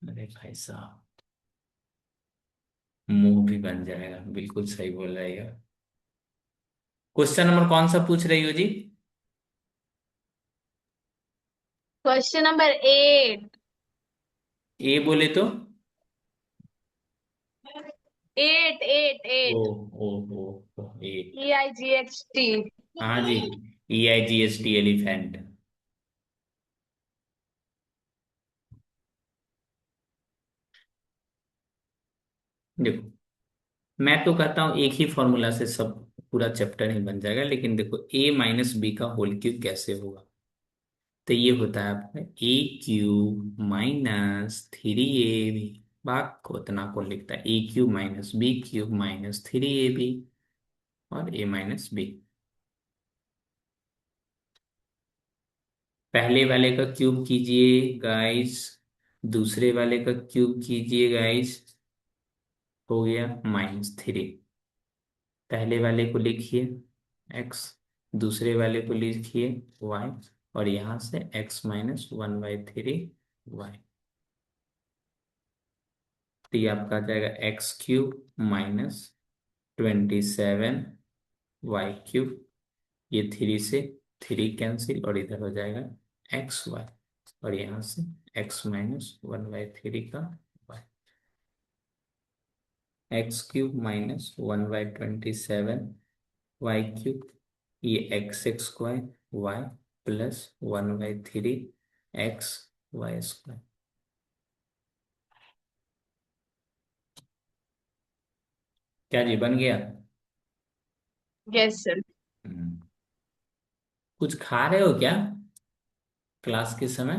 अरे भाई साहब, मुंह भी बन जाएगा, बिल्कुल सही बोल रहे हो। क्वेश्चन नंबर कौन सा पूछ रही हो जी? Question number 8। ए बोले तो? 8 8 ओ 8। ओ ए। EIGHT। हाँ जी, EIGST एलिफेंट। देखो, मैं तो कहता हूँ एक ही फॉर्मूला से सब पूरा चैप्टर ही बन जाएगा, लेकिन देखो a - b का होल क्यूब कैसे होगा। तो ये होता है आपका a³ -3ab। बाक को उतना को लिखता है a³ -b³ -3ab और a - b। पहले वाले का क्यूब कीजिए गाइस, दूसरे वाले का क्यूब कीजिए गाइस, हो गया -3। पहले वाले को लिखिए x, दूसरे वाले को लिखिए y, और यहां से x -1/3 y। तो ये आपका आ जाएगा x³ -27 y³। ये 3 से 3 कैंसिल, और इधर हो जाएगा xy, और यहाँ से x -1/3 का y। x³ -1/27 y³, ये x² y plus 1/3 x y²। क्या जी, बन गया? Yes sir. हम्म। कुछ खा रहे हो क्या क्लास के समय?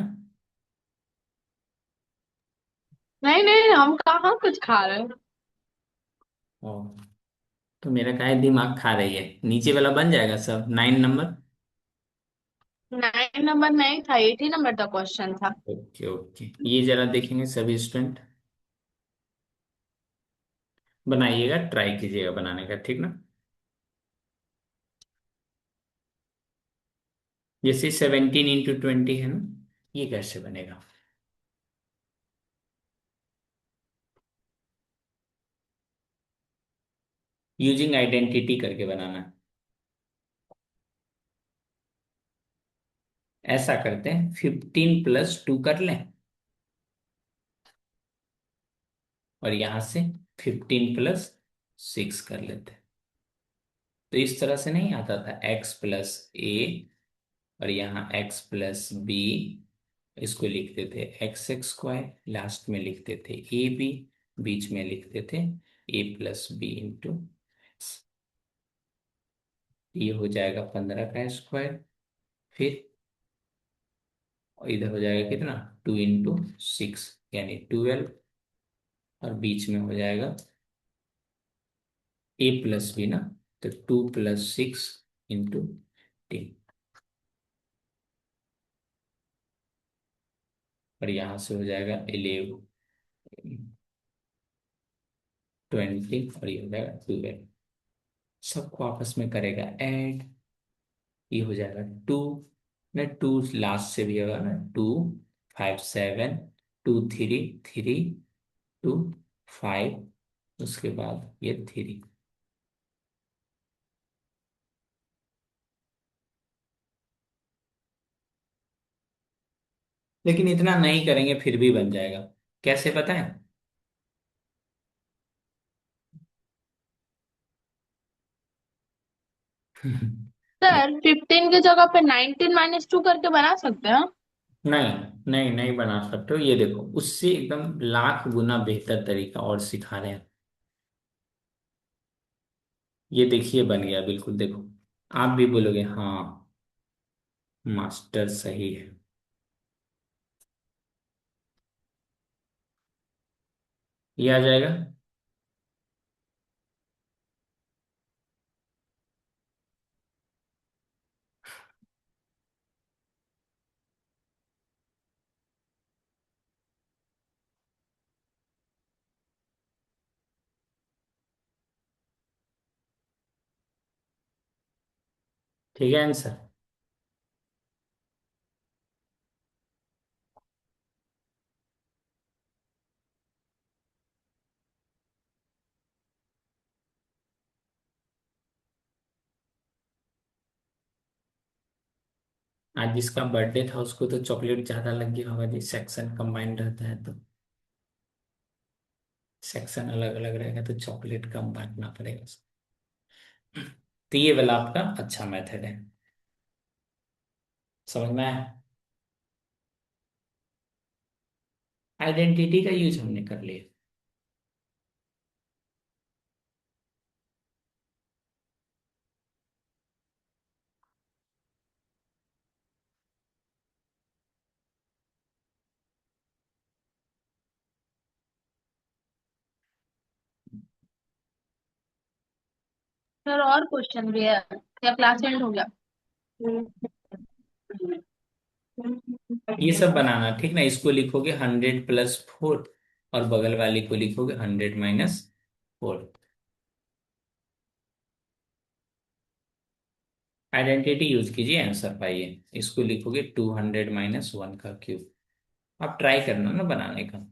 नहीं नहीं, हम कहाँ कुछ खा रहे हैं। ओ, तो मेरा काहे दिमाग खा रही है। नीचे वाला बन जाएगा सब, 9 नंबर। 9 नंबर नहीं था, 8 ही नंबर का क्वेश्चन था। ओके ओके, ये जरा देखेंगे सभी स्टूडेंट, बनाइएगा, ट्राई कीजिएगा बनाने का, ठीक ना। जैसे 17 × 20 है ना, ये कैसे बनेगा? यूजिंग आइडेंटिटी करके बनाना है। ऐसा करते हैं, 15 + 2 कर लें, और यहां से 15 + 6 कर लेते हैं। तो इस तरह से नहीं आता था, x+a, और यहाँ x+b, इसको लिखते थे x² लास्ट में लिखते थे ab, बीच में लिखते थे a+b x। ये हो जाएगा 15 का स्क्वायर, फिर इधर हो जाएगा कितना, 2 × 6 यानी 12, और बीच में हो जाएगा a+b ना, तो 2 + 6 × 10, और यहाँ से हो जाएगा 11, 20, और ये हो जाएगा 12। सबको आपस में करेगा ऐड, ये हो जाएगा 2 ना, 2 लास्ट से भी होगा ना, 2 5 7, 2 3 3 2 5, उसके बाद ये 3। लेकिन इतना नहीं करेंगे फिर भी बन जाएगा। कैसे बताएं? सर 15 की जगह पे 19 - 2 करके बना सकते हैं। नहीं नहीं नहीं बना सकते हो, ये देखो उससे एकदम लाख गुना बेहतर तरीका और सिखा रहे हैं। ये देखिए बन गया बिल्कुल, देखो आप भी बोलोगे हाँ मास्टर सही है। ये आ जाएगा। ठीक है आंसर। आज जिसका बर्थडे था उसको तो चॉकलेट ज्यादा लग गया होगा जी, सेक्शन कंबाइंड रहता है तो, सेक्शन अलग अलग रहेगा तो चॉकलेट कम बांटना पड़ेगा। तो ये वाला आपका अच्छा मेथड है, समझ में आया? आइडेंटिटी का यूज हमने कर लिया। सर और क्वेश्चन भी है, या क्लास एंड हो गया? ये सब बनाना ठीक ना, इसको लिखोगे 100 + 4, और बगल वाले को लिखोगे 100 - 4। आइडेंटिटी यूज कीजिए, आंसर पाइए। इसको लिखोगे 200 - 1 का क्यूब। आप ट्राई करना ना बनाने का।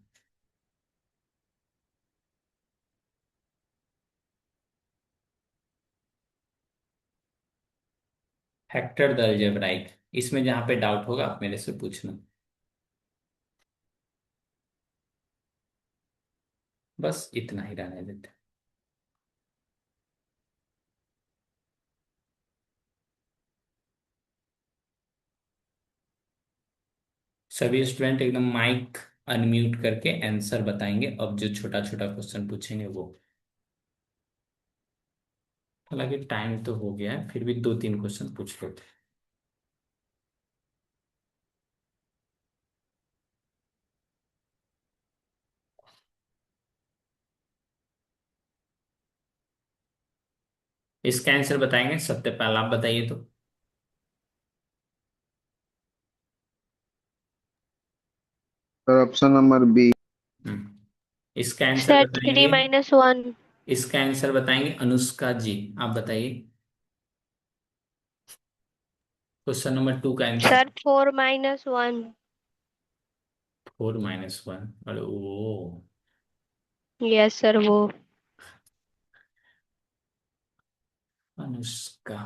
फैक्टर द अलजेब्राइक, इसमें जहां पे डाउट होगा आप मेरे से पूछना। बस इतना ही रहने देते। सभी स्टूडेंट एकदम माइक अनम्यूट करके आंसर बताएंगे, अब जो छोटा छोटा क्वेश्चन पूछेंगे वो। हालांकि टाइम तो हो गया है, फिर भी 2 3 क्वेश्चन पूछ लेते हैं। इसका आंसर बताएंगे, सबसे पहले आप बताइए तो। Sir option number B. हम्म। इसका आंसर सर थ्री बताएंगे, माइनस वन इसका आंसर बताएंगे अनुष्का जी, आप बताइए। क्वेश्चन नंबर 2 का आंसर। सर 4 - 1। 4 - 1, अरे ओ। यस सर वो। अनुष्का।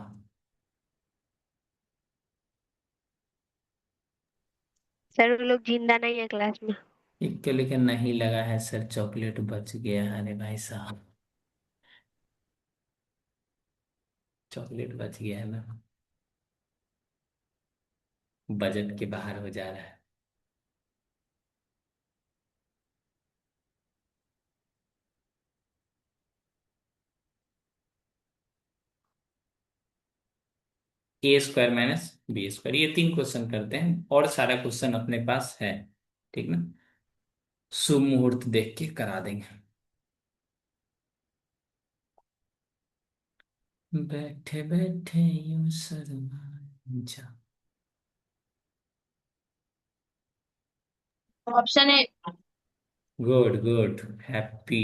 सर वो लोग जिंदा नहीं है क्लास में। एक के लेकिन नहीं लगा है सर, चॉकलेट बच गया। अरे भाई साहब, चॉकलेट बच गया है ना, बजट के बाहर हो जा रहा है। ए स्क्वायर माइनस बी स्क्वायर, ये 3 क्वेश्चन करते हैं और सारा क्वेश्चन अपने पास है, ठीक ना। शुभ मुहूर्त देख के करा देंगे। बैठे बैठे यूं शर्मा जा। Option A. Good good, happy.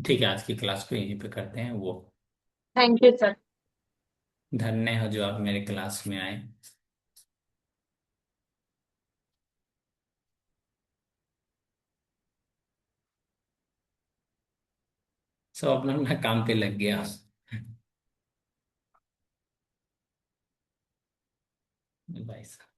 ठीक है, आज की क्लास को यहीं पे करते हैं वो। Thank you sir. धन्य हो जो आप मेरे क्लास में आए। सब अपना अपना काम पे लग गया। भाई साहब,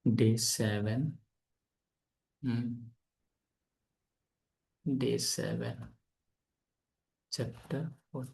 डे 7। Day 7 chapter 4।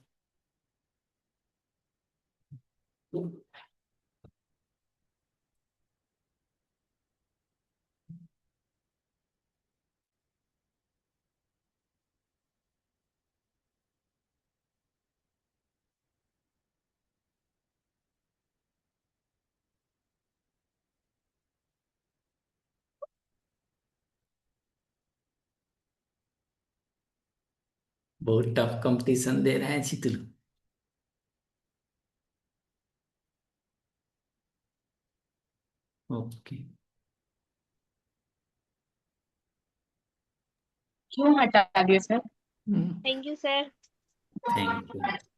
बहुत टफ कंपटीशन दे रहे हैं चित्र। ओके, क्यों हटा दिए sir? Thank you sir. Thank you.